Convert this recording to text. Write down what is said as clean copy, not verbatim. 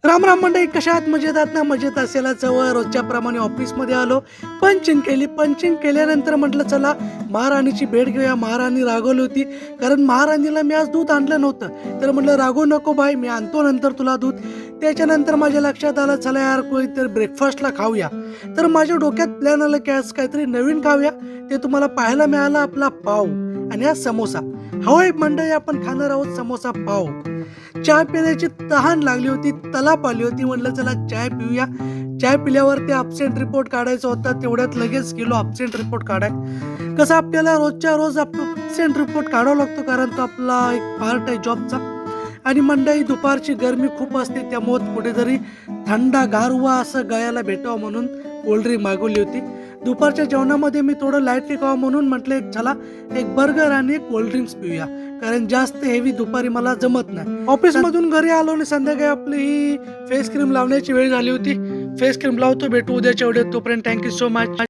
राम राम मंडळी, कशा आहात? मजेत आहात ना? मजेत असेल जवळ रोजच्या प्रमाणे ऑफिसमध्ये आलो. पंचिंग केली. पंचिंग केल्यानंतर म्हटलं चला महाराणीची भेट घेऊया. महाराणी रागवली होती, कारण महाराणीला मी आज दूध आणलं नव्हतं. तर म्हटलं रागवू नको बाई, मी आणतो नंतर तुला दूध. त्याच्यानंतर माझ्या लक्षात आलं चला यार कोणीतरी ब्रेकफास्टला खाऊया. तर माझ्या डोक्यात प्लॅन आलं की आज काहीतरी नवीन खाऊया. ते तुम्हाला पाहायला मिळालं आपला पाव आणि हा समोसा. होय मंडळी, आपण खाणार आहोत समोसा पाव. चहा पिण्याची तहान लागली होती, तलाप आली होती. म्हटलं चला चाय पिऊया. चाय पिल्यावर ते अब्सेंट रिपोर्ट काढायचा होता, तेवढ्यात लगेच गेलो अब्सेंट रिपोर्ट काढाय. कसं आपल्याला रोजच्या रोज अब्सेंट रिपोर्ट काढावा लागतो, कारण तो आपला एक पार्ट आहे जॉबचा. आणि मंडळी दुपारची गरमी खूप असते, त्यामुळे कुठेतरी थंडा गारवा असं गळ्याला भेटावं म्हणून कोल्ड्रिंक मागवली होती. दुपारच्या जेवणामध्ये मी थोडं लाईट खावं म्हणून म्हटलं चला एक बर्गर आणि एक कोल्ड्रिंक्स पिऊया, कारण जास्त हेवी दुपारी मला जमत नाही. ऑफिस मधून घरी आलो आणि संध्याकाळी आपली ही फेस क्रीम लावण्याची वेळ झाली होती. फेस क्रीम लावतो, भेटू उद्याच्या व्हिडिओत. तोपर्यंत थँक्यू सो मच.